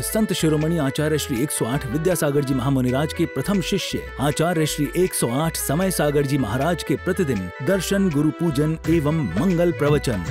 108 संत शिरोमणि आचार्य श्री 108 विद्यासागर जी महामुनिराज के प्रथम शिष्य आचार्य श्री 108 समय सागर जी महाराज के प्रतिदिन दर्शन, गुरु पूजन एवं मंगल प्रवचन।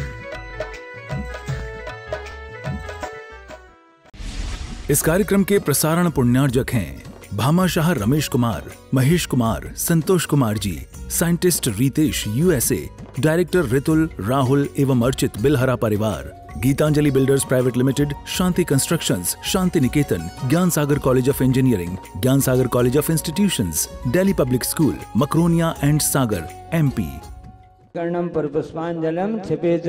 इस कार्यक्रम के प्रसारण पुण्यार्जक हैं Bhamashah Ramesh Kumar, Mahesh Kumar, Santosh Kumar ji, scientist Ritesh USA, director Ritul, Rahul एवं अर्चित बिलहरा परिवार, Gitanjali builders private limited, Shanti constructions, Shanti Niketan, Gyan Sagar college of engineering, Gyan Sagar college of institutions, Delhi public school, Makronia and Sagar, MP. कर्णम पर पुष्पांजलम क्षिपेत।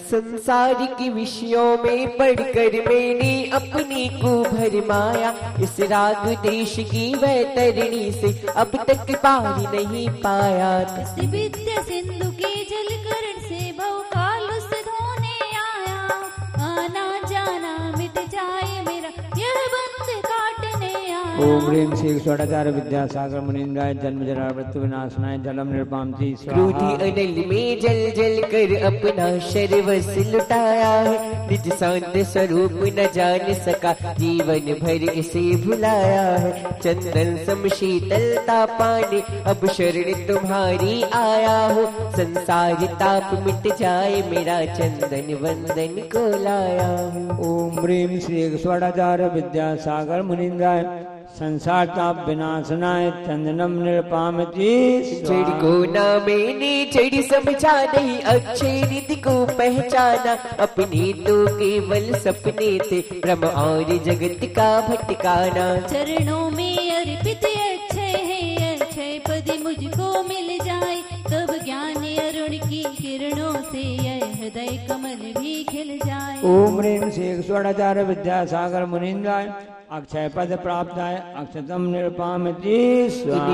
संसारिक विषयों में पढ़कर मैंने अपनी को भरमाया, इस राग देश की वैतरणी से अब तक पार नहीं पाया। विद्या सिंधु के जल करण से भवकाल उस धोने आया, आना जाना मिट जाए मेरा यह बंध काटने आया। ओम ह्रीं श्री षोडचार्य विद्यासागर मुनीन्द्राय जन्म जरा मृत्यु विनाशनाय जलम निर्पामति क्रोधी अनल में जल जल कर अपना सर्वस लुटाया है, निज शांत स्वरूप न जान सका जीवन भर इसे भुलाया है। चंदन सम शीतलता पाने अब शरण तुम्हारी आया हो, संसार ताप मिट जाए मेरा चंदन वंदन को लाया हूँ। ओम ह्रीं श्री षोडचार्य विद्यासागर मुनीन्द्राय संसार ताप विनाशनाय चंदनम निर्पामति। जड़ को ना मैंने जड़ समझा नहीं, अक्षय निधि को पहचाना, अपने तो केवल सपने थे ब्रह्म और जगत का भटकाना। चरणों में अर्पित अक्षय है, अक्षय पद मुझको मिल जाए, तब ज्ञान अरुण की किरणों से यह हृदय कमल भी खिल जाए। ओम ह्रीं श्री षोडचार्य विद्यासागर मुनीन्द्राय अक्षय पद प्राप्त है अक्षतम निर्पामति।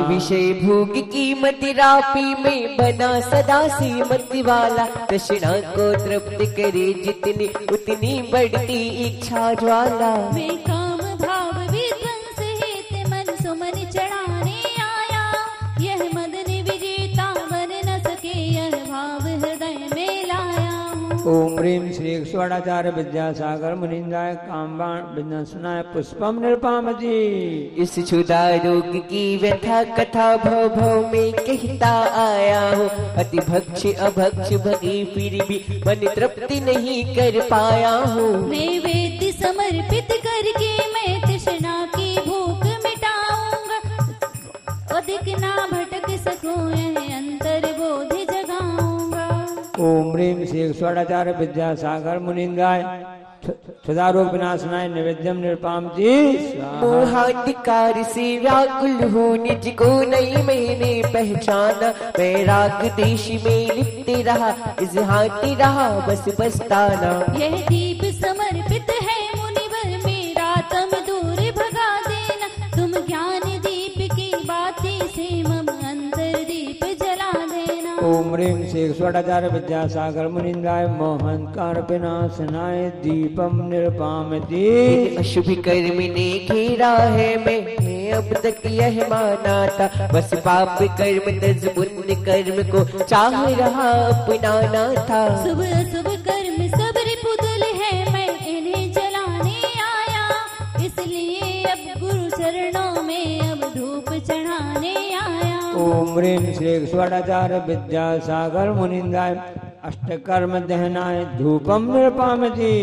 विषय भोग की मदिरा पी में बना सदा से मत वाला, तृष्णा को तृप्त करे जितनी उतनी बढ़ती इच्छा ज्वाला। मैं काम भाव विध्वंस हेत मन सुमन चढ़ाने आया, यह मदन विजेता बन न सके यह भाव हृदय में लाया। ओम ह्रीं श्री षोडचार्य विद्यासागर मुनीन्द्राय कामबाण विनाशनाय पुष्पम निर्पामति। इस क्षुधा रोग की व्यथा कथा भव भव में कहता आया हो, अति भक्ष अभक्ष भगी फिर भी मन तृप्ति नहीं कर पाया हूँ। नैवेद्य समर्पित करके मैं तृष्णा की भूख मिटाऊंगा, अधिक ना भटक सकूं यह अंतर बोध जगाऊंगा। ओम ह्रीं श्री षोडचार्य विद्यासागर मुनीन्द्राय क्षुधारोग विनाशनाय निवेद्यम निर्पामति। मोहाधिकार से व्याकुल हूँ, निज को नहीं मैंने पहचाना, मैं राग देश में लिपटे रहा, इजहाती रहा बस बस्ताना। यह दीप समर्पित है मुनिवर मेरा, तम दूर भगा देना, तुम ज्ञान दीप की बाती से मम अंतर दीप जला देना। ओम ह्रीं श्री षोडचार्य विद्यासागर मुनीन्द्राय मोहंकार विनाशनाय दीपम निर्पामति। अशुभ कर्म ने घेरा है मैं अब तक यह माना था, बस पाप कर्म तज पुण्य कर्म को चाह रहा अपनाना था। शुभ अशुभ कर्म सब रिपुदल है, मैं इन्हें जलाने आया, इसलिए अब गुरु चरणों में अब धूप चढ़ाने आया। ओम ह्रीं श्री षोडचार्य विद्यासागर मुनीन्द्राय अष्टकर्म दहनाय धूपम निर्पामति।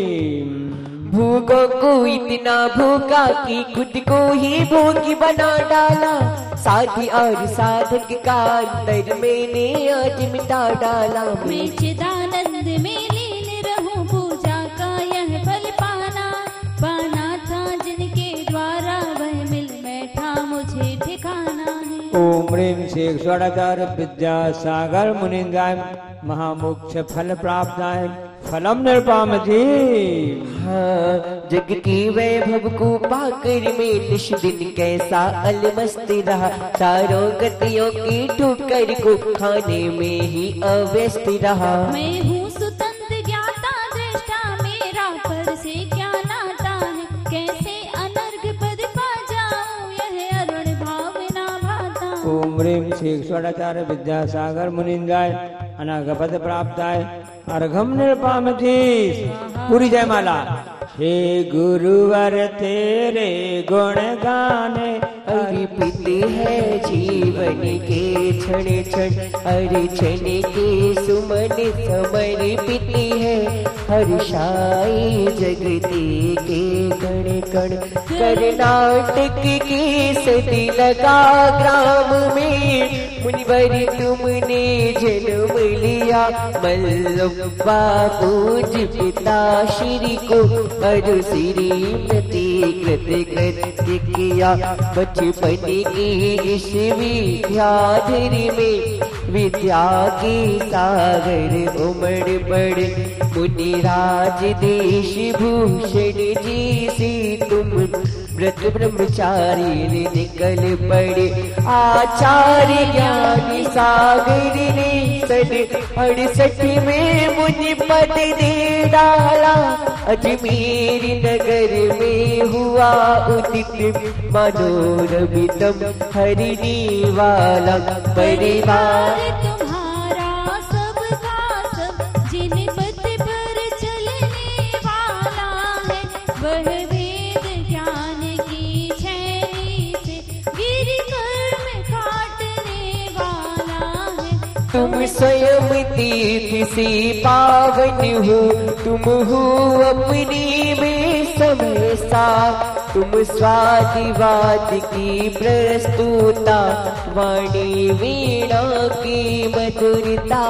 भूखों को इतना भूखा कि खुद को ही भोगी बना डाला, साथी और साधक का अंतर मैंने आज मिटा डाला। मैं चिदानंद में लीन रहूं, पूजा का यह फल पाना, पाना था जिनके द्वारा वह मिल बैठा मुझे ठिकाना है। ओम ह्रीं श्री षोडचार्य विद्यासागर मुनीन्द्राय महामोक्ष फल प्राप्त है फलम निर्पामति। हाँ, जग की वैभव को पाकर मैं निश दिन कैसा अलमस्त रहा, चारों गतियों की ठोकर को खाने में ही अव्यस्त रहा। मैं हूँ सुतंत्र ज्ञाता दृष्टा, मेरा पर से क्या नाता है, कैसे अनर्घ पद पा जाऊं यह अरुण भावना भाता। ओम ह्रीं श्री षोडचार्य विद्यासागर मुनीन्द्राय अनागपद प्राप्त है अर्घम निर्पामति। पूरी जयमाला। हे गुरुवर तेरे गुण गाने अर्पित है जीवन के क्षण क्षण, हर क्षण के सुमन समर्पित है, हर्षाई जगते के कण कण। कर्नाटक के सती लगा ग्राम में, मुनिवर तुमने जन्म लिया, मल्लवा पूज पिता श्री को, हर श्री प्रति कृत कृत्य किया। बचपन की इस विद्याधरी में, विद्या के सागर उमड़ पड़े, मुनिराज देश भूषण जी से तुम व्रत ब्रह्मचारी निकल पड़े। आचार्य ज्ञान सागर ने सन 68 में मुनि पद दे डाला, अजमेर नगर में हुआ उदित मनोरमितम हरिणी वाला परिवार। तुम्हारा सबका सब, जिन पथ पर चलने वाला है, वह वेद ज्ञान की छैनी से गिर कर्म काटने वाला है। तुम स्वयं तीर्थ से पावन हो, तुम हो अपने में समय सार, तुम स्वादिवाद की प्रस्तुता, वाणी वीणा की मधुरता।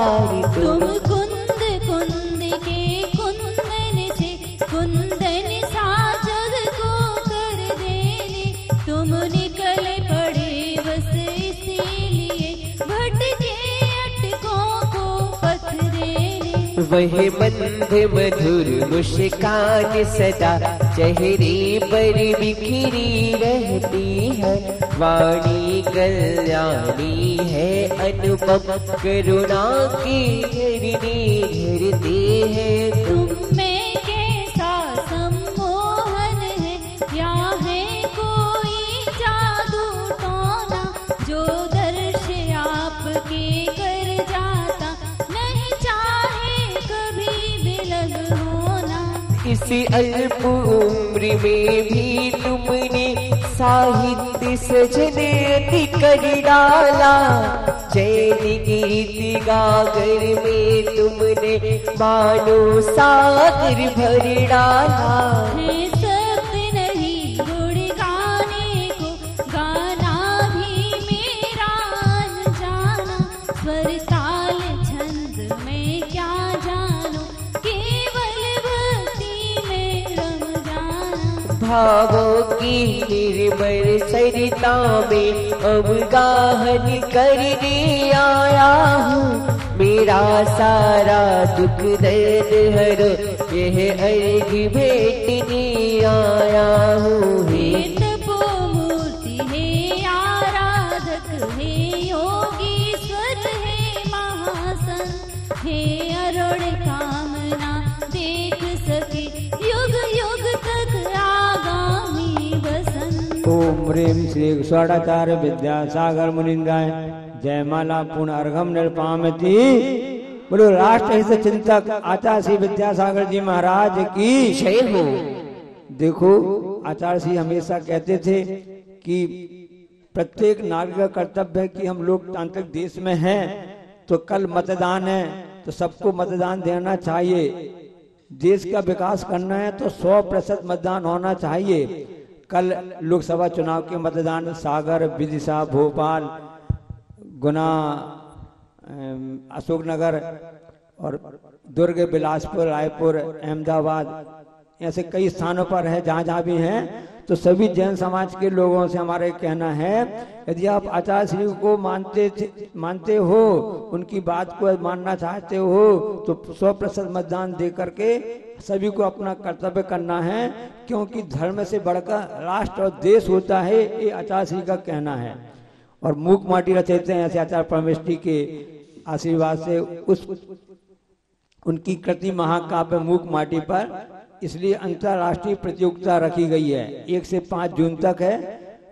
तुम कुंद कुंद के कुंदन से, कुंदन सा जग को कर देने, तुम निकल पड़े बस इसीलिए, भटके अटकों को पथ देने। वह मंद मधुर मुस्कान सदा चेहरे पर बिखरी रहती है, वाणी कल्याणी है अनुपम, करुणा की हरिणी हरते हैं तुम। तुम में कैसा सम्मोहन है, या है कोई जादू टोना, जो दर्श आपके कर जाता, नहीं चाहे कभी विलग होना। इस अल्प उम्र में भी तुमने साहित्य सजन अति कर डाला, जैन गीत गागर में तुमने मानो सागर भर डाला। है शब्द नहीं गुण गाने को, गाना भी मेरा अनजाना, स्वर ताल छंद में क्या जानू, केवल भक्ति में रम जाना। भावों की निर्मल सरिता में अवगाहन करने आया हूँ, मेरा सारा दुख दर्द हरो, यह अर्घ भेटने आया हूँ। हे तपोमूर्ति, हे आराधक, हे योगीश्वर, हे महासंत, हे अरुण कामना देख सके, युग युग तक आगामी बसंत। ओम ह्रीं श्री षडाचार्य विद्यासागर मुनिंद्राय जयमाला पूर्ण अर्घम निर्पामति। बोलो राष्ट्र हित चिंतक आचार्य श्री विद्यासागर जी महाराज की जय हो। देखो आचार्य श्री हमेशा कहते थे कि प्रत्येक नागरिक का कर्तव्य है कि हम लोकतांत्रिक देश में हैं, तो कल मतदान है तो सबको मतदान देना चाहिए। देश का विकास करना है तो 100% मतदान होना चाहिए। कल लोकसभा चुनाव के मतदान सागर, विदिशा, भोपाल, गुना, अशोकनगर और दुर्ग, बिलासपुर, रायपुर, अहमदाबाद, ऐसे कई स्थानों पर है जहाँ जहाँ भी हैं। तो सभी जैन समाज के लोगों से हमारे कहना है, यदि आप आचार्य श्री को मानते हो, उनकी बात को मानना चाहते हो, तो 100% मतदान दे करके सभी को अपना कर्तव्य करना है, क्योंकि धर्म से बढ़कर राष्ट्र और देश होता है, ये आचार्य श्री का कहना है। और मूक माटी रचयिता हैं ऐसे आचार्य परमेष्ठी के आशीर्वाद से उस उनकी कृति महाकाव्य मूक माटी पर इसलिए अंतर्राष्ट्रीय प्रतियोगिता रखी गई है। 1 से 5 जून तक है।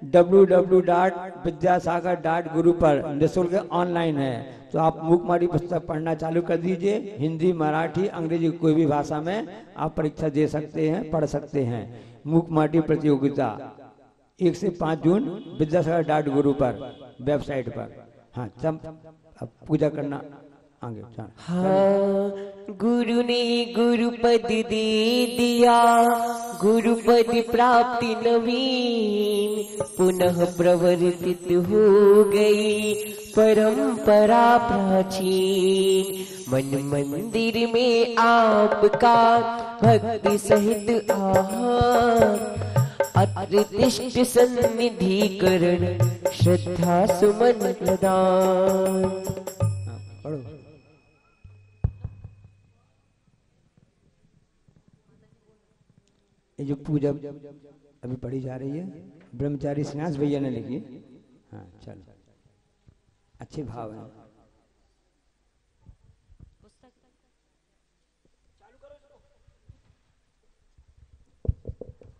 www.vidyasagar.guru पर निःशुल्क ऑनलाइन है। तो आप मूकमाटी पुस्तक पढ़ना चालू कर दीजिए। हिंदी, मराठी, अंग्रेजी कोई भी भाषा में आप परीक्षा दे सकते हैं, पढ़ सकते हैं। मूकमाटी प्रतियोगिता 1 से 5 जून vidyasagar.guru पर वेबसाइट पर। हाँ, सब अब पूजा करना आगे। हाँ, गुरु ने गुरुपद दे दिया, गुरुपद प्राप्ति नवीन, पुनः प्रवर्तित हो गई परंपरा प्राचीन। मन मंदिर में आपका भक्ति सहित आहार, अत्रिष्ट सन्निधिकरण श्रद्धा सुमन प्रदान। ये जो पूजा अभी पढ़ी जा रही है ब्रह्मचारी स्नास भैया ने लिखी। हाँ चलो, अच्छे भाव हैं।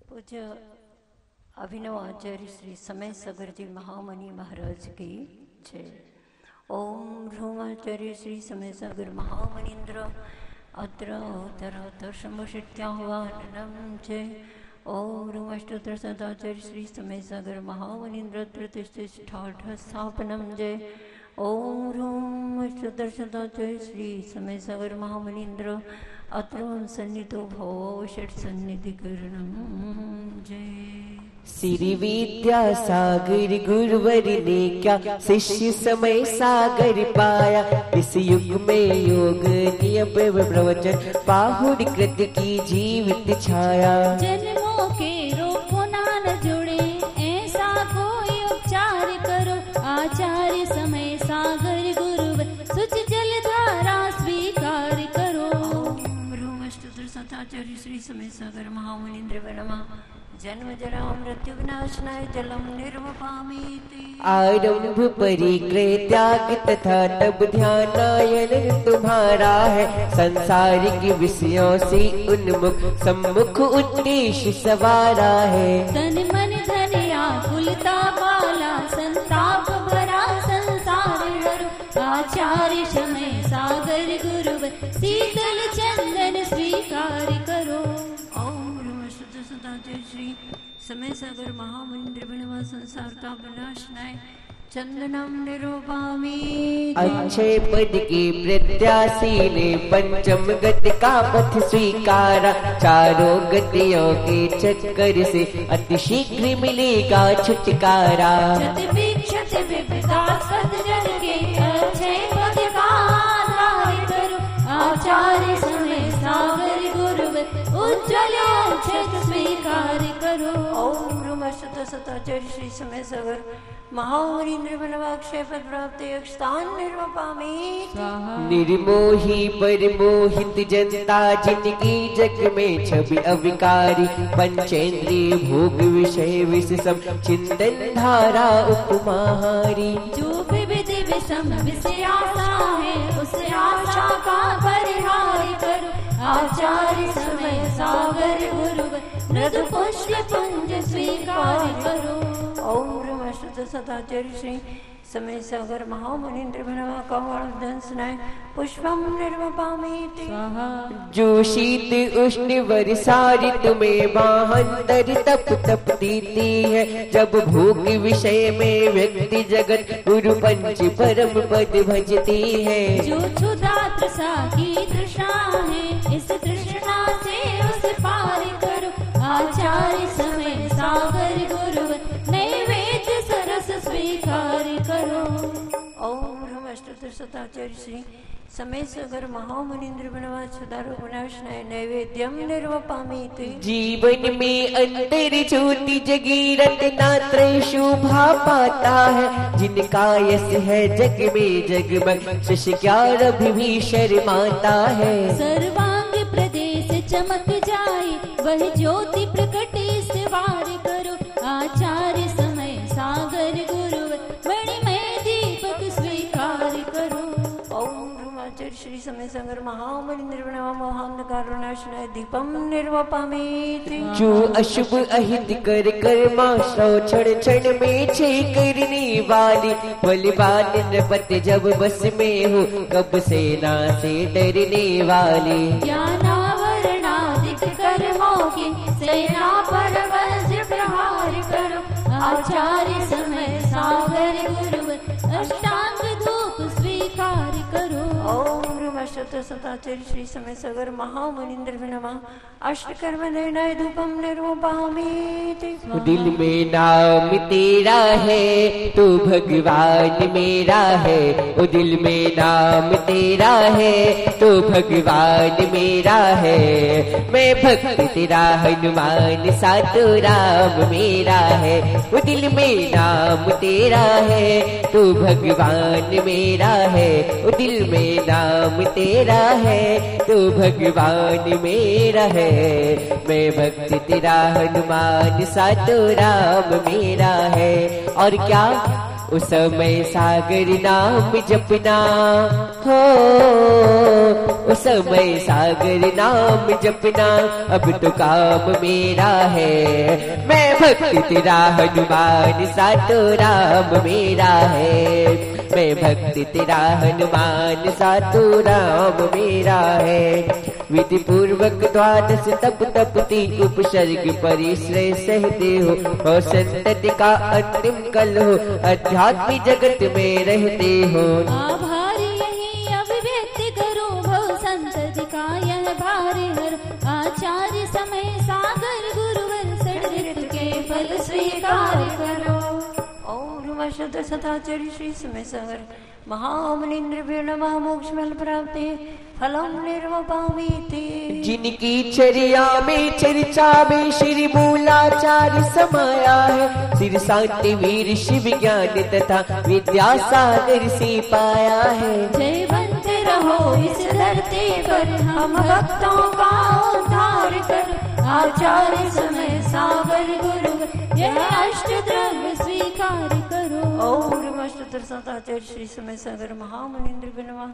पूज्य अभिनव आचार्य श्री समय सागर जी महामणि महाराज की जय। ओम ह्रूमाचार्य श्री समय सागर महामणीन्द्र अत्र दर्शमशित्याह्वानम जय। ओम अष्टोत्तर सदाचार्य श्री समय सागर महामणीन्द्र प्रतिष्ठाठ स्थापनम जय। ओम अष्टोत्तर सदाचार्य श्री समय सागर महामणीन्द्र अत्र सन्निधो भव षट सन्निधिकरणम जय। श्री विद्यासागर गुरुवर ने क्या शिष्य समय सागर पाया, इस युग में योग नियम प्रवचन बाहुरी कृत की जीवित छाया। जन्मों के रोको ना न जुड़े ऐसा कोई उपचार करो, आचार्य समय सागर गुरुवर सुच जलधारा स्वीकार करो। सताचार्य श्री समय सागर महामुनीन्द्र वनमा जन्म जरा मृत्यु विनाशनाय जलम निर्वपामीति। आरंभ परिग्रह त्याग तथा तब ध्यानायन तुम्हारा है, संसारिक विषयों से उन्मुख सम्मुख उद्देश्य सवारा है। तन मन धन आकुलता वाला संताप भरा संसार हरो, आचार्य समय सागर गुरुवर शीतल चंदन स्वीकार करो। श्री समय सागर महामुनीन्द्र वनमा संसार का विनाशनाय चंदनम निरूपामी। अक्षय पद के प्रत्याशी ने पंचम गति का पथ स्वीकारा, चारों गतियों के चक्कर से अति शीघ्र मिलेगा छुटकारा। क्षत विपदा सद्जन के अक्षय पद का आधार करो, आचार्य समय सागर गुरुवर उज्ज्वल अक्षत स्वीकार करो। ओम सताचार्य श्री समय सागर महामुनीन्द्र वनमा अक्षय पद प्राप्ति स्थान निर्वपामी। निर्मोही परमोहित जनता जिनकी जग में छवि अविकारी, पंचेंद्रिय भोग विषय विषम चिंतन धारा उपमाहारी। जो विविधि विषम विषय आशा है उस आशा का परिहार करो, आचार्य समय सागर गुरुवर मृद पुष्प पुंज स्वीकार करो। ओम सताचार्य श्री समय सागर महामुनीन्द्र वनमा कमल दंसनाय पुष्पम निर्वपामीति। जो शीत उष्ण वर्षा ऋतु में बाहंतर तप तप देती है, जब भोग विषय में व्यक्ति जगत गुरु पंच परम पद भजती है। जो क्षुधा तृषा की तृष्णा है इस तृष्णा से उस पार करो, आचार्य समय सागर गुरुवर नैवेद्य सरस स्वीकार करो। ओम सताचार्य श्री समय सागर महामुनीन्द्र वनमा सुधारो विनाशनाय नैवेद्यम निर्वपामीति। जीवन में अंतर ज्योति जगी रत्नात्रय शोभा पाता है, जिनका यश है जग में जगमग शशिक्यार भी शर्माता है। सर्वांग प्रदेश चमक जाए वह ज्योति प्रकट इस वार करो, आचार्य समय सागर गुरुवर मणिमय दीपक स्वीकार करो। ओम श्री समय सगर महामनिंद्र मोहान कारुणाशनाय दीपम निर्वपामेति। जो अशुभ अहित कर कर्मा सौ क्षण क्षण में छे करने वाली बलवान नृपति जब बस में हो कब सेना से डरने वाली। ज्ञानावरणादिक कर्मों की सेना पर वज्र प्रहार करो। आचार्य समय सागर गुरुवर अष्टांग धूप स्वीकार करो। ओम ब्रह्मशत्र सताचार्य श्री समय सगर महामुनिंद्र विनमा अष्टकर्म निर्णय धूपम निर्वपामेति। दिल में नाम तेरा है तू भगवान मेरा है। ओ दिल में नाम तेरा है तू भगवान मेरा है। मैं भक्त तेरा हनुमान सातो राम मेरा है। ओ दिल में नाम तेरा है तू भगवान मेरा है। ओ दिल में नाम तेरा है तू भगवान मेरा है। मैं भक्त तेरा हनुमान सातो राम मेरा है। और क्या उस समय सागर नाम जपना हो। उस समय सागर नाम जपना अब तो काम मेरा है। मैं भक्त तेरा हनुमान सातो राम मेरा है। मैं भक्त तेरा हनुमान सातो राम मेरा है। विधि पूर्वक द्वादश तप तपती उपसर्ग परिश्रय सहते हो। और संतति का अंतिम कल हो अध्यात्मी जगत में रहते हो। आभार यही अभिव्यक्ति करो भव संतति का यह भार हर। आचार्य समय सागर गुरुवर सड़ृत के फल स्वीकार करो। ओम शुद्ध सताचार्य श्री समय सगर महामुनिंद्र विनमा मोक्ष फल प्राप्ति फलम निर्वपामेति। जिनकी चर्या में चर्चा में श्री मूलाचार्य समाया है। सिर शांति वीर शिव ज्ञान तथा विद्या सागर से पाया है। जय बनते रहो इस धरती पर हम भक्तों का उद्धार कर। आचार्य समय सागर गुरु यह अष्ट द्रव्य स्वीकार करो। ओम ब्रह्मशत्र सताचार्य श्री समय सागर महामुनिंद्र विनमा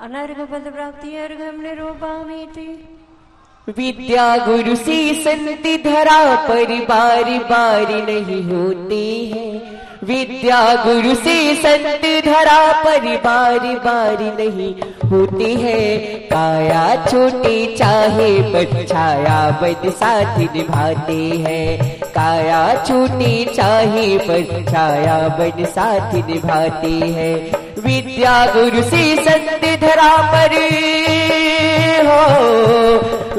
अनर्घ पद प्राप्ति अर्घम निर्वपामेति। विद्या गुरु से संति धरा पर बारी बारी नहीं होती है। विद्या गुरु से संत धरा पर बारी बारी नहीं होती है। काया छोटी चाहे पर छाया बद साथ निभाते हैं। काया छोटी चाहे पर छाया बद साथ निभाते हैं। विद्या गुरु से संत धरा पर हो।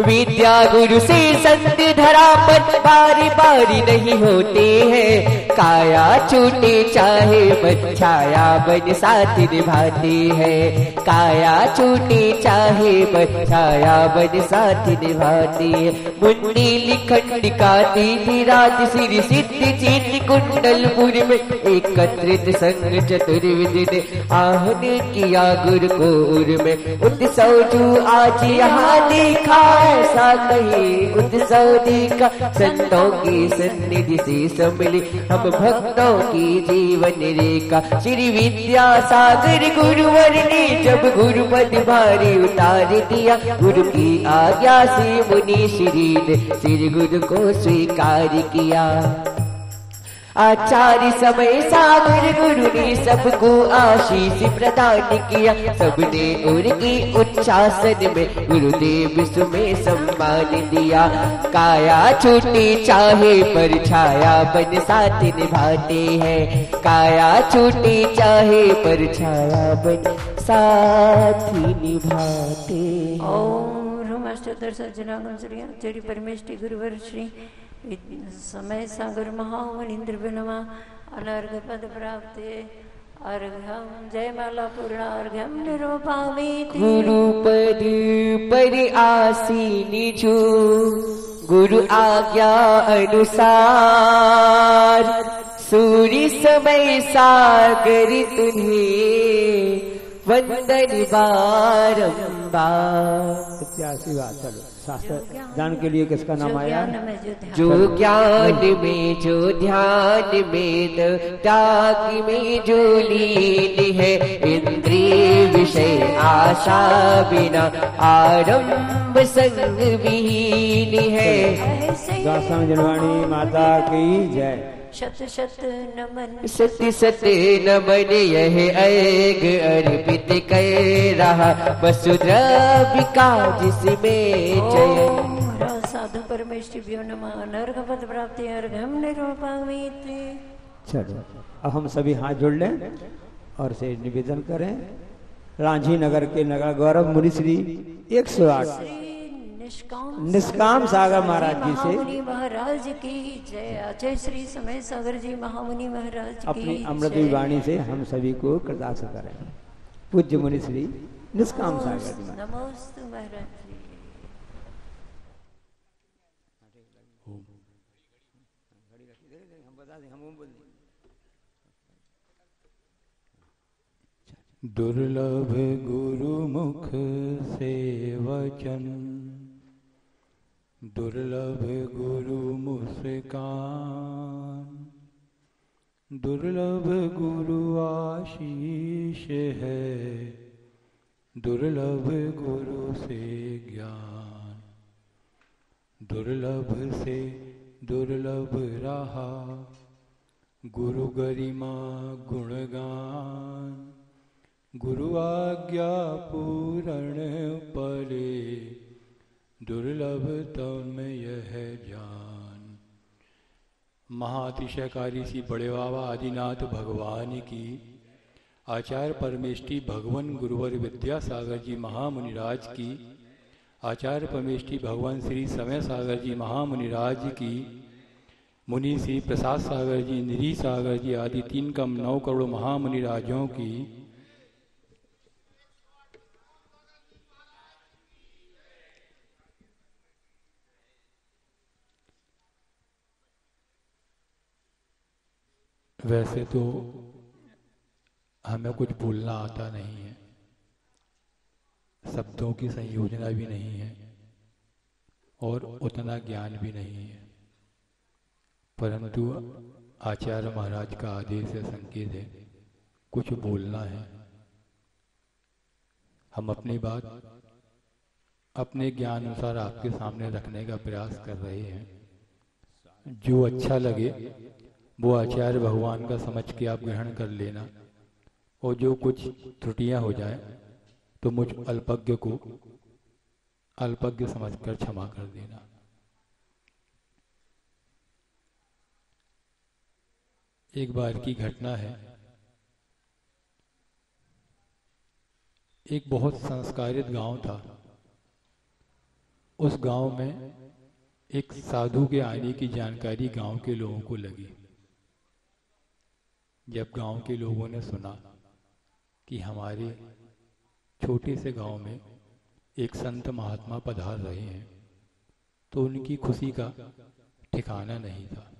विद्या गुरु से संत धरा पर बारी बारी नहीं होते हैं। काया छूटे चाहे पर छाया बन साथ निभाते हैं। काया छूटे चाहे पर छाया बन साथ निभाते हैं। मुंडेली खंडिका दीदी राज सिर सिद्धि चीन कुंडलपुर में एकत्रित संग चतुर्विद ने आहन किया गुरुकुल में। उत्सव जो आज यहाँ देखा ऐसा कहीं उत्सव देखा। संतों की सन्निधि से सम्मिली हम भक्तों की जीवन रेखा। श्री विद्या सागर गुरुवर ने जब गुरुपद भारी उतार दिया। गुरु की आज्ञा से मुनि श्री ने श्री गुरु को स्वीकार किया। आचार्य समय सागर गुरु ने सबको आशीष प्रदान किया। सबने उनकी उच्चासन में गुरुदेव सुमें सम्मान दिया। काया छूटे चाहे पर छाया बन साथ निभाते हैं। काया छूटे चाहे पर छाया बन साथ निभाते। ओम ह्रमष्टोत्तर सज्जनागम श्री आचार्य परमेष्टि गुरुवर श्री समय सागर महामुनिंद्र विनमा अनर्घ पद प्राप्ते अर्घ्यम जय माला पूर्ण अर्घ्यम निरूपामेति। गुरुपद पर आसीन जो गुरु आज्ञा अनुसार सूर्य समय सागर तुम्हें वंदन बारंबार। इत्यासी बात चलो शास्त्र ज्ञान के लिए किसका नाम आया? जो ज्ञान में जो ध्यान में त्याग में जो लीन है, इंद्रिय विषय आशा बिना आरंभ संग विहीन है। दासम जनवाणी माता की जय। शत शत नमन सत्य सत्य नमन यह ऐग अर्पित कर रहा, वसुद्रव्य का जिसमें चयन। साधु परमेष्टिभ्यो नमः। नरक पद प्राप्ति अर्घम निरूपामिति। चलो अब हम सभी हाथ जोड़ लें और से निवेदन करें। रांझी नगर के नगर गौरव मुनि श्री 108 निष्काम सागर महाराज जी से महाराज की जय। अजय श्री समय सागर जी महामुनि महाराज की अपनी अमृत वाणी से हम सभी को कृतार्थ करें। पूज्य मुनि श्री निष्काम सागर जी। नमोस्तु महाराज जी। दुर्लभ गुरुमुख से वचन, दुर्लभ गुरु मुस्कान, दुर्लभ गुरु आशीष है, दुर्लभ गुरु से ज्ञान। दुर्लभ से दुर्लभ रहा गुरु गरिमा गुणगान, गुरु आज्ञा पूरण परे, दुर्लभ तम यह जान। महातिशयकारी श्री बड़े बाबा आदिनाथ भगवान की, आचार्य परमेष्टि भगवान गुरुवर विद्यासागर जी महामुनिराज की, आचार्य परमेष्टि भगवान श्री समय सागर जी महामुनिराज की, मुनि श्री प्रसाद सागर जी, निरी सागर जी आदि 3 कम 9 करोड़ महामुनिराजों की, वैसे तो हमें कुछ बोलना आता नहीं है, शब्दों की संयोजना भी नहीं है और उतना ज्ञान भी नहीं है, परंतु आचार्य महाराज का आदेश है, संकेत है, कुछ बोलना है। हम अपनी बात अपने ज्ञान अनुसार आपके सामने रखने का प्रयास कर रहे हैं। जो अच्छा लगे वो आचार्य भगवान का समझ के आप ग्रहण कर लेना, और जो कुछ त्रुटियां हो जाए तो मुझ अल्पज्ञ को अल्पज्ञ समझकर क्षमा कर देना। एक बार की घटना है, एक बहुत संस्कारित गांव था। उस गांव में एक साधु के आने की जानकारी गांव के लोगों को लगी। जब गांव के लोगों ने सुना कि हमारे छोटे से गांव में एक संत महात्मा पधार रहे हैं, तो उनकी खुशी का ठिकाना नहीं था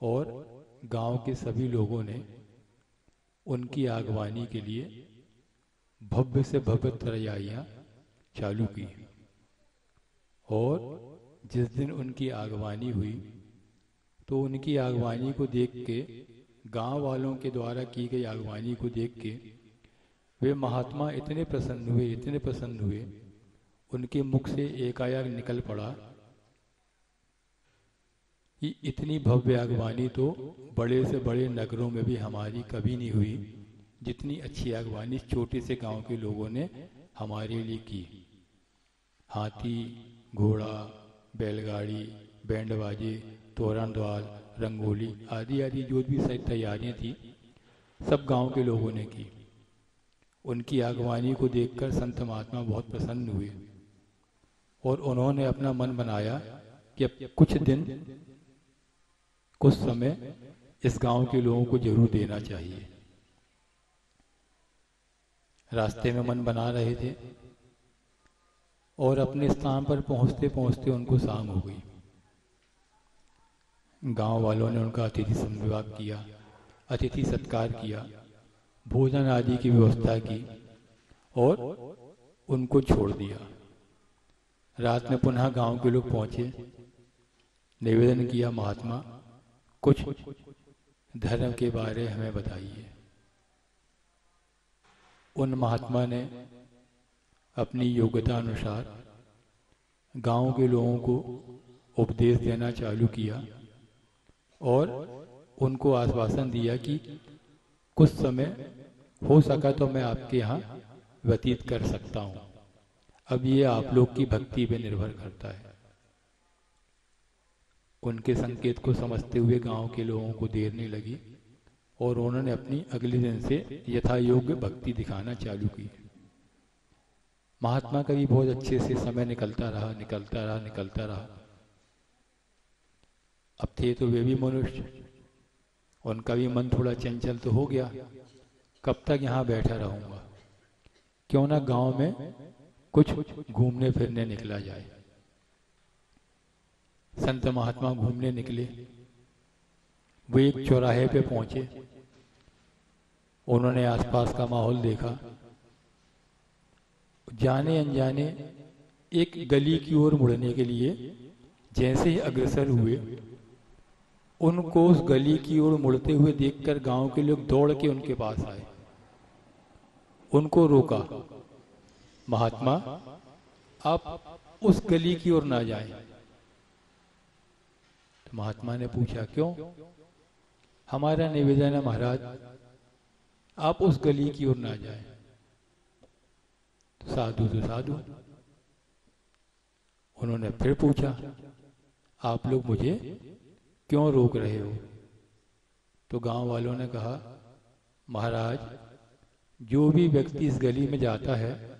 और गांव के सभी लोगों ने उनकी आगवानी के लिए भव्य से भव्य तैयारियां चालू की। और जिस दिन उनकी आगवानी हुई तो उनकी आगवानी को देख के, गांव वालों के द्वारा की गई आगवानी को देख के वे महात्मा इतने प्रसन्न हुए, उनके मुख से एकाएक निकल पड़ा कि इतनी भव्य आगवानी तो बड़े से बड़े नगरों में भी हमारी कभी नहीं हुई, जितनी अच्छी आगवानी छोटे से गांव के लोगों ने हमारे लिए की। हाथी, घोड़ा, बैलगाड़ी, बैंड बाजे, तोरण द्वार, रंगोली आदि आदि जो भी सारी तैयारियां थी, सब गांव के लोगों ने की। उनकी आगवानी को देखकर संत महात्मा बहुत प्रसन्न हुए और उन्होंने अपना मन बनाया कि अब कुछ समय इस गांव के लोगों को जरूर देना चाहिए। रास्ते में मन बना रहे थे और अपने स्थान पर पहुंचते पहुंचते उनको शाम हो गई। गांव वालों ने उनका अतिथि संविभाग किया, अतिथि सत्कार किया, भोजन आदि की व्यवस्था की और उनको छोड़ दिया। रात में पुनः गांव के लोग पहुंचे, निवेदन किया, महात्मा कुछ धर्म के बारे हमें बताइए। उन महात्मा ने अपनी योग्यता अनुसार गांव के लोगों को उपदेश देना चालू किया और उनको आश्वासन दिया कि कुछ समय हो सका तो मैं आपके यहाँ व्यतीत कर सकता हूँ, अब ये आप लोग की भक्ति पे निर्भर करता है। उनके संकेत को समझते हुए गांव के लोगों को देर नहीं लगी और उन्होंने अपनी अगले दिन से यथायोग्य भक्ति दिखाना चालू की। महात्मा का भी बहुत अच्छे से समय निकलता रहा। अब थे तो वे भी मनुष्य, उनका भी मन थोड़ा चंचल तो हो गया, कब तक यहाँ बैठा रहूंगा, क्यों ना गांव में कुछ घूमने फिरने निकला जाए। संत महात्मा घूमने निकले। वे एक चौराहे पे पहुंचे। उन्होंने आसपास का माहौल देखा। जाने अनजाने एक गली की ओर मुड़ने के लिए जैसे ही अग्रसर हुए, उनको उस गली की ओर मुड़ते हुए देखकर गांव के लोग दौड़ के उनके पास आए, उनको रोका। महात्मा, आप उस गली की ओर ना जाएं। तो महात्मा ने पूछा, क्यों? हमारा निवेदन है महाराज, आप उस गली की ओर ना जाएं। तो साधु उन्होंने फिर पूछा, आप लोग मुझे क्यों रोक रहे हो? तो गांव वालों ने कहा, महाराज, जो भी व्यक्ति इस गली में जाता है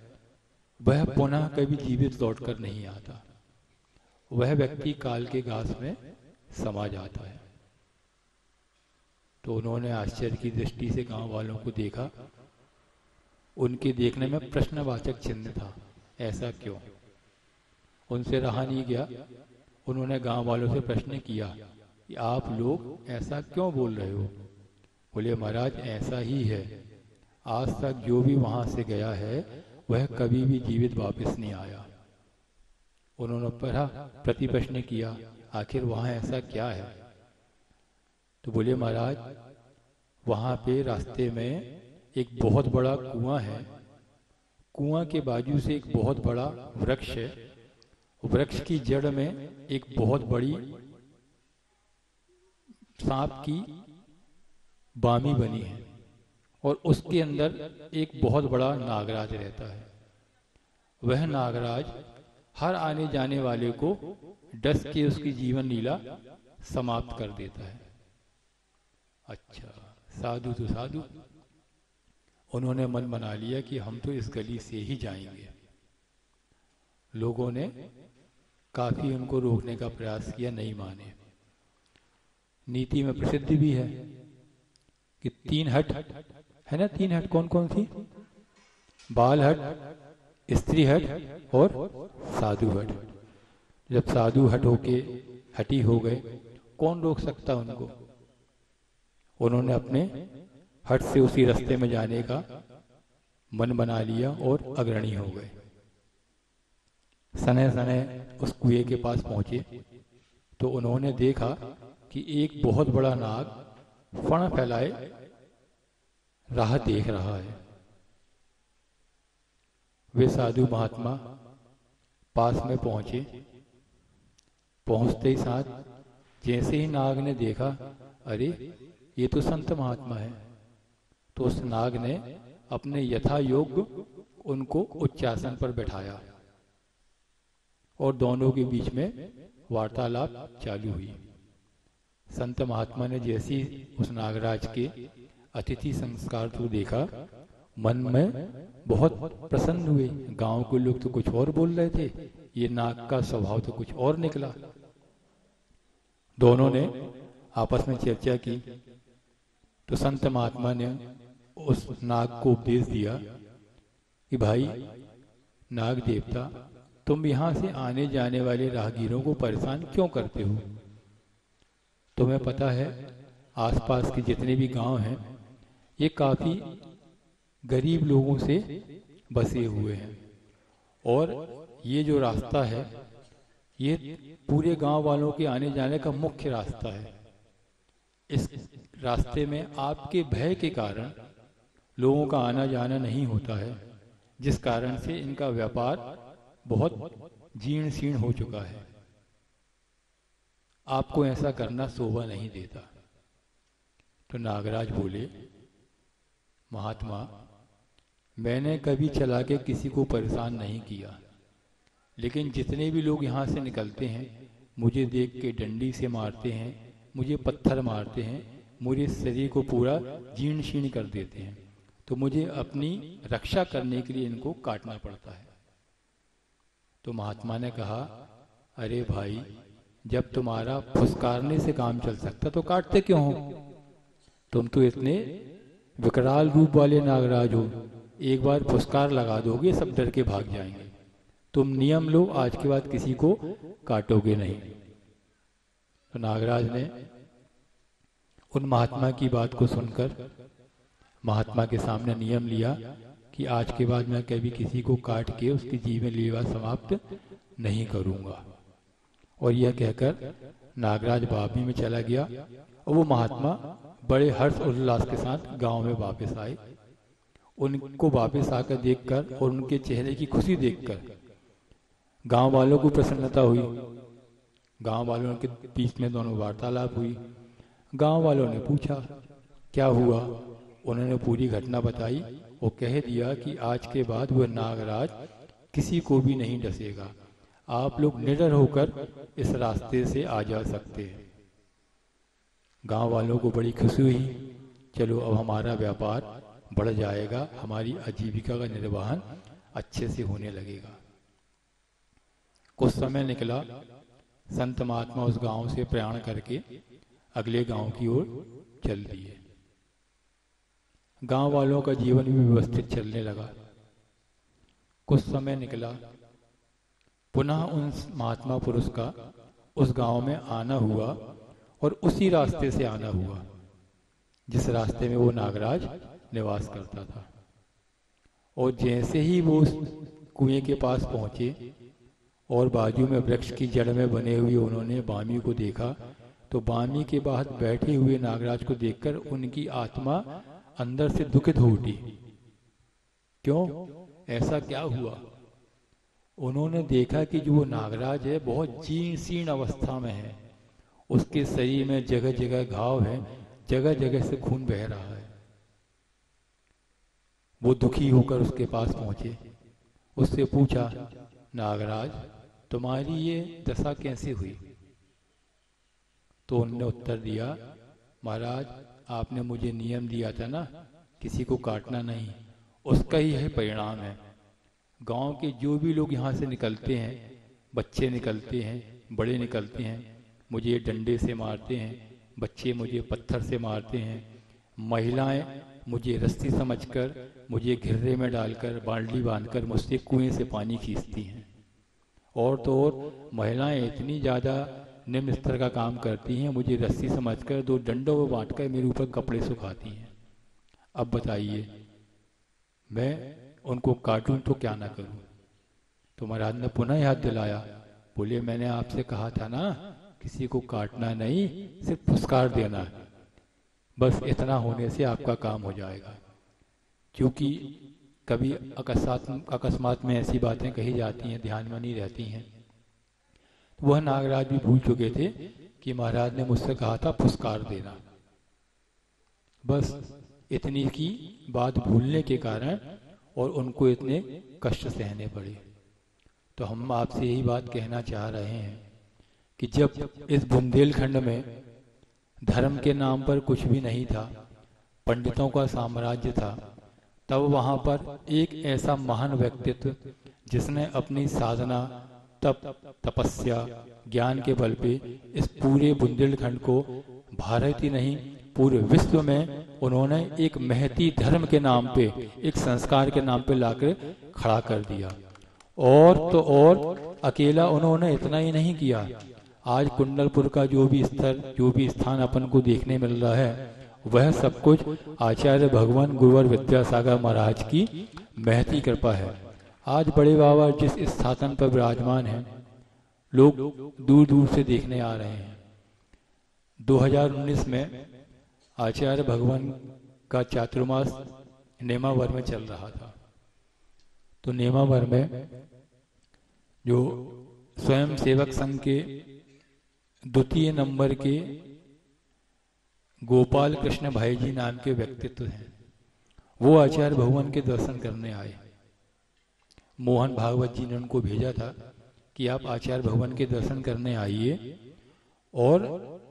वह पुनः कभी जीवित लौटकर नहीं आता। वह व्यक्ति काल के घास में समा जाता है। तो उन्होंने आश्चर्य की दृष्टि से गांव वालों को देखा। उनके देखने में प्रश्नवाचक चिन्ह था, ऐसा क्यों? उनसे रहा नहीं गया। उन्होंने गांव वालों से प्रश्न किया कि आप लोग ऐसा क्यों बोल रहे हो? बोले, महाराज, ऐसा ही है। आज तक जो भी वहां से गया है वह कभी भी जीवित वापस नहीं आया। उन्होंने पढ़ा, प्रति प्रश्न किया, आखिर वहां ऐसा क्या है? तो बोले, महाराज, वहां पे रास्ते में एक बहुत बड़ा कुआं है। कुआं के बाजू से एक बहुत बड़ा वृक्ष है। वृक्ष की जड़ में एक बहुत बड़ी सांप की बामी बनी है और उसके अंदर एक बहुत बड़ा नागराज रहता है। वह नागराज हर आने जाने वाले को डस के उसकी जीवन लीला समाप्त कर देता है। अच्छा, साधु तो साधु। उन्होंने मन बना लिया कि हम तो इस गली से ही जाएंगे। लोगों ने काफी उनको रोकने का प्रयास किया, नहीं माने। नीति में प्रसिद्ध भी है कि 3 हट है ना। 3 हट कौन कौन थी? बाल हट, स्त्री हट और साधु हट। जब साधु हट होके हटी हो गए, कौन रोक सकता उनको? उन्होंने अपने हट से उसी रास्ते में जाने का मन बना लिया और अग्रणी हो गए। सने सने उस कुएं के पास पहुंचे तो उन्होंने देखा कि एक बहुत बड़ा नाग फण फैलाए राह देख रहा है। वे साधु महात्मा पास में पहुंचे। पहुंचते ही साथ जैसे ही नाग ने देखा, अरे ये तो संत महात्मा है, तो उस नाग ने अपने यथा योग्य उनको उच्चासन पर बैठाया और दोनों के बीच में वार्तालाप चालू हुई। संत महात्मा ने जैसी उस नागराज के अतिथि संस्कार को देखा, मन में बहुत प्रसन्न हुए। गांव के लोग तो कुछ और बोल रहे थे, ये नाग का स्वभाव तो कुछ और निकला। दोनों ने आपस में चर्चा की तो संत महात्मा ने उस नाग को उपदेश दिया कि भाई नाग देवता, तुम यहां से आने जाने वाले राहगीरों को परेशान क्यों करते हो? तुम्हें पता है आसपास के जितने भी गांव हैं ये काफी गरीब लोगों से बसे हुए हैं और ये जो रास्ता है ये पूरे गांव वालों के आने जाने का मुख्य रास्ता है। इस रास्ते में आपके भय के कारण लोगों का आना जाना नहीं होता है, जिस कारण से इनका व्यापार बहुत जीर्ण शीर्ण हो चुका है। आपको ऐसा करना शोभा नहीं देता। तो नागराज बोले, महात्मा, मैंने कभी चला के किसी को परेशान नहीं किया, लेकिन जितने भी लोग यहाँ से निकलते हैं मुझे देख के डंडी से मारते हैं, मुझे पत्थर मारते हैं, मुझे शरीर को पूरा जीर्ण शीर्ण कर देते हैं, तो मुझे अपनी रक्षा करने के लिए इनको काटना पड़ता है। तो महात्मा ने कहा, अरे भाई, जब तुम्हारा फुसकारने से काम चल सकता तो काटते क्यों हो? तुम तो इतने विकराल रूप वाले नागराज हो, एक बार फुसकार लगा दोगे सब डर के भाग जाएंगे। तुम नियम लो, आज के बाद किसी को काटोगे नहीं। तो नागराज ने उन महात्मा की बात को सुनकर महात्मा के सामने नियम लिया कि आज के बाद मैं कभी किसी को काट के उसकी जीवन लीला समाप्त नहीं करूंगा। और यह कहकर नागराज बाबी में चला गया और वो महात्मा बड़े हर्ष उल्लास के साथ गांव में वापस आए। उनको वापस आकर देखकर और उनके चेहरे की खुशी देखकर गांव वालों को प्रसन्नता हुई। गांव वालों के बीच में दोनों वार्तालाप हुई। गांव वालों ने पूछा क्या हुआ, उन्होंने पूरी घटना बताई और कह दिया कि आज के बाद वह नागराज किसी को भी नहीं डसेगा, आप लोग निडर होकर इस रास्ते से आ जा सकते हैं। गांव वालों को बड़ी खुशी हुई, चलो अब हमारा व्यापार बढ़ जाएगा, हमारी आजीविका का निर्वहन अच्छे से होने लगेगा। कुछ समय निकला, संत महात्मा उस गांव से प्रयाण करके अगले गांव की ओर चल दिए। गांव वालों का जीवन भी व्यवस्थित चलने लगा। कुछ समय निकला, पुनः उन महात्मा पुरुष का उस गांव में आना हुआ और उसी रास्ते से आना हुआ जिस रास्ते में वो नागराज निवास करता था। और जैसे ही वो उस कुएं के पास पहुंचे और बाजू में वृक्ष की जड़ में बने हुए उन्होंने बामी को देखा, तो बामी के बाहर बैठे हुए नागराज को देखकर उनकी आत्मा अंदर से दुखित हो उठी। क्यों, ऐसा क्या हुआ? उन्होंने देखा कि जो वो नागराज है बहुत जीर्ण शीर्ण अवस्था में है, उसके शरीर में जगह जगह घाव है, जगह जगह से खून बह रहा है। वो दुखी होकर उसके पास पहुंचे, उससे पूछा, नागराज तुम्हारी ये दशा कैसे हुई? तो उन्होंने उत्तर दिया, महाराज आपने मुझे नियम दिया था ना किसी को काटना नहीं, उसका ही है परिणाम है। गांव के जो भी लोग यहाँ से निकलते हैं, बच्चे निकलते हैं, बड़े निकलते हैं, मुझे डंडे से मारते हैं, बच्चे मुझे पत्थर से मारते हैं, महिलाएं मुझे रस्सी समझकर मुझे घिर्रे में डालकर बाल्टी बांधकर मुझसे कुएं से पानी खींचती हैं। और तो और महिलाएं इतनी ज़्यादा निम्न स्तर का काम करती हैं, मुझे रस्सी समझकर दो डंडों में बांटकर मेरे ऊपर कपड़े सुखाती हैं। अब बताइए मैं उनको काटूं तो क्या ना करूं? तो महाराज ने पुनः याद दिलाया, बोले मैंने आपसे कहा था ना किसी को काटना नहीं, सिर्फ फुसकार देना है, बस इतना होने से आपका काम हो जाएगा। क्योंकि कभी अकस्मात में ऐसी बातें कही जाती हैं, ध्यान में नहीं रहती हैं। तो वह नागराज भी भूल चुके थे कि महाराज ने मुझसे कहा था फुसकार देना। बस इतनी की बात भूलने के कारण और उनको इतने कष्ट सहने पड़े। तो हम आपसे यही बात कहना चाह रहे हैं कि जब इस बुंदेलखंड में धर्म के नाम पर कुछ भी नहीं था, पंडितों का साम्राज्य था, तब वहां पर एक ऐसा महान व्यक्तित्व जिसने अपनी साधना, तप, तपस्या, ज्ञान के बल पे इस पूरे बुंदेलखंड को भारत ही नहीं पूरे विश्व में उन्होंने एक महती धर्म के नाम पे, एक संस्कार के नाम पे लाकर खड़ा कर दिया। और तो और अकेला उन्होंने इतना ही नहीं किया, आज कुंडलपुर का जो भी स्तर, जो भी स्थान अपन को देखने मिल रहा है, वह सब कुछ आचार्य भगवान गुरुवर विद्यासागर महाराज की महती कृपा है। आज बड़े बाबा जिस स्थान पर विराजमान हैं, लोग दूर दूर से देखने आ रहे हैं। 2019 में आचार्य भगवान का चातुर्मास नेमावर में चल रहा था। तो नेमावर में जो स्वयं सेवक संघ के द्वितीय नंबर के गोपाल कृष्ण भाई जी नाम के व्यक्तित्व हैं, वो आचार्य भगवान के दर्शन करने आए। मोहन भागवत जी ने उनको भेजा था कि आप आचार्य भगवान के दर्शन करने आइए और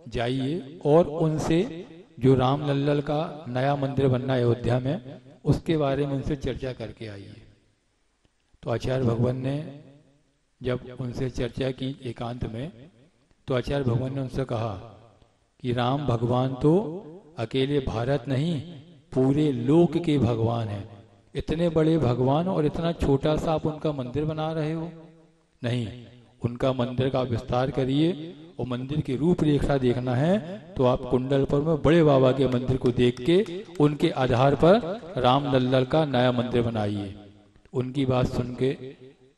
जाइए और उनसे जो राम लल्लल का नया मंदिर बनना है अयोध्या में, उसके बारे में उनसे चर्चा करके आइए। तो आचार्य भगवान ने जब उनसे चर्चा की एकांत में, तो आचार्य भगवान ने उनसे कहा कि राम भगवान तो अकेले भारत नहीं, पूरे लोक के भगवान हैं। इतने बड़े भगवान और इतना छोटा सा आप उनका मंदिर बना रहे हो? नहीं, उनका मंदिर का विस्तार करिए और मंदिर की रूपरेखा देखना है तो आप कुंडलपुर में बड़े बाबा के मंदिर को देख के उनके आधार पर राम लल्लल का नया मंदिर बनाइए। उनकी बात सुन के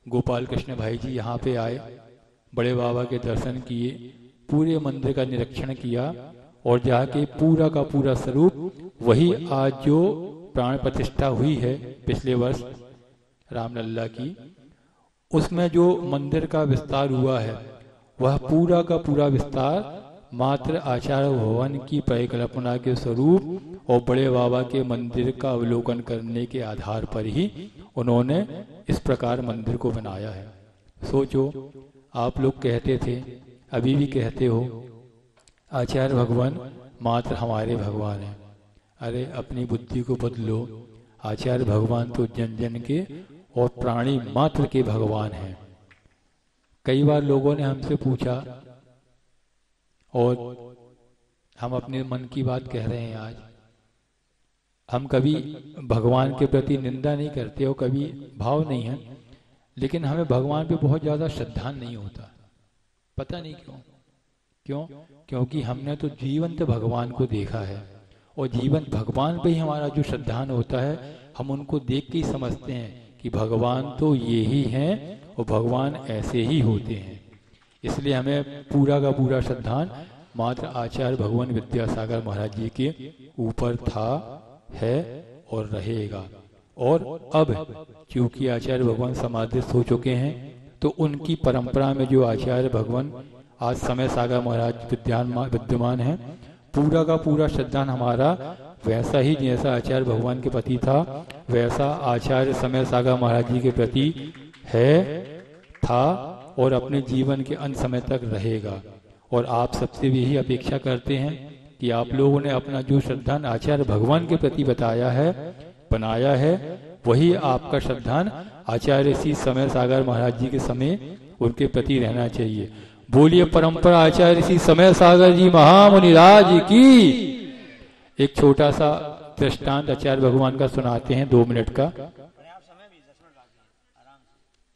गोपाल कृष्ण भाई जी यहाँ पे आए, बड़े बाबा के दर्शन किए, पूरे मंदिर का निरीक्षण किया और जाके पूरा का पूरा स्वरूप वही आज जो प्राण प्रतिष्ठा हुई है पिछले वर्ष राम लल्ला की, उसमें जो मंदिर का विस्तार हुआ है वह पूरा का पूरा विस्तार मात्र आचार्य भवन की परिकल्पना के स्वरूप और बड़े बाबा के मंदिर का अवलोकन करने के आधार पर ही उन्होंने इस प्रकार मंदिर को बनाया है। सोचो, आप लोग कहते थे, अभी भी कहते हो, आचार्य भगवान मात्र हमारे भगवान हैं। अरे अपनी बुद्धि को बदलो, आचार्य भगवान तो जन जन के और प्राणी मात्र के भगवान हैं। कई बार लोगों ने हमसे पूछा और हम अपने मन की बात कह रहे हैं आज, हम कभी भगवान के प्रति निंदा नहीं करते और कभी भाव नहीं है, लेकिन हमें भगवान पे बहुत ज्यादा श्रद्धा नहीं होता। पता नहीं क्यों? क्योंकि हमने तो जीवंत भगवान को देखा है और जीवंत भगवान पे ही हमारा जो श्रद्धान होता है, हम उनको देख के ही समझते हैं कि भगवान तो ये ही हैं और भगवान ऐसे ही होते हैं। इसलिए हमें पूरा का पूरा श्रद्धान मात्र आचार्य भगवान विद्यासागर महाराज जी के ऊपर था, है और रहेगा। और अब क्योंकि आचार्य भगवान समाधिस्थ हो चुके हैं, तो उनकी परंपरा में जो आचार्य भगवान आज समय सागर महाराज विद्यमान है, पूरा का पूरा श्रद्धान हमारा वैसा ही जैसा आचार्य भगवान के प्रति था, वैसा आचार्य समय सागर महाराज जी के प्रति है, था और अपने जीवन के अंत समय तक रहेगा। और आप सबसे भी यही अपेक्षा करते हैं कि आप लोगों ने अपना जो श्रद्धान आचार्य भगवान के प्रति बताया है, बनाया है, वही आपका श्रद्धान आचार्य श्री समय सागर महाराज जी के समय उनके प्रति रहना चाहिए। बोलिए परंपरा आचार्य श्री समय सागर जी महामुनि राज की। एक छोटा सा दृष्टांत आचार्य भगवान का सुनाते हैं, 2 मिनट का।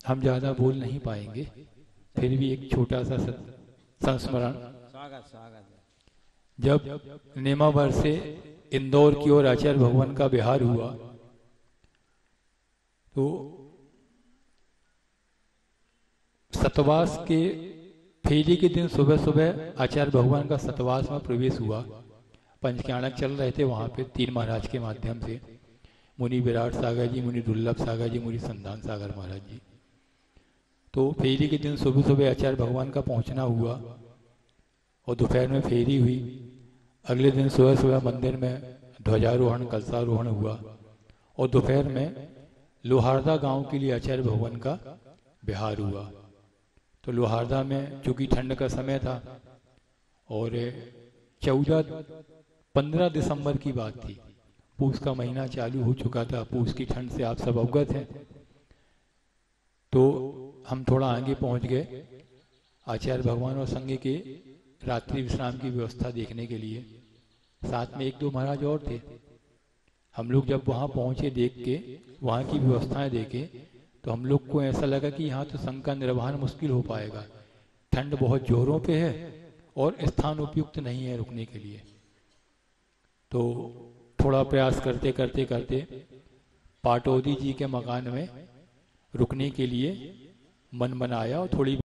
हम ज्यादा बोल नहीं पाएंगे, फिर भी एक छोटा सा संस्मरण। जब नेमावर से इंदौर की ओर आचार्य भगवान का विहार हुआ, तो सतवास के फेरी के दिन सुबह सुबह आचार्य भगवान का सतवास में प्रवेश हुआ। पंचक्याणक चल रहे थे वहां पे 3 महाराज के माध्यम से, मुनि विराट सागर जी, मुनि दुर्लभ सागर जी, मुनि संधान सागर महाराज जी। तो फेरी के दिन सुबह सुबह आचार्य भगवान का पहुंचना हुआ और दोपहर में फेरी हुई। अगले दिन सुबह सुबह मंदिर में ध्वजारोहण, कलशारोहण हुआ और दोपहर में लोहारदा गांव के लिए आचार्य भगवान का विहार हुआ। तो लोहारदा में चूंकि ठंड का समय था और 15 दिसंबर की बात थी, पूस का महीना चालू हो चुका था, पूस की ठंड से आप सब अवगत हैं। तो हम थोड़ा आगे पहुंच गए आचार्य भगवान और संघ के रात्रि विश्राम की व्यवस्था देखने के लिए। साथ में 1-2 महाराज और थे। हम लोग जब वहां पहुंचे, देख के वहां की व्यवस्थाएं देखे, तो हम लोग को ऐसा लगा कि यहाँ तो संघ का निर्वहन मुश्किल हो पाएगा। ठंड बहुत जोरों पे है और स्थान उपयुक्त नहीं है रुकने के लिए। तो थोड़ा प्रयास करते करते करते पाटौदी जी के मकान में रुकने के लिए मन बनाया और थोड़ी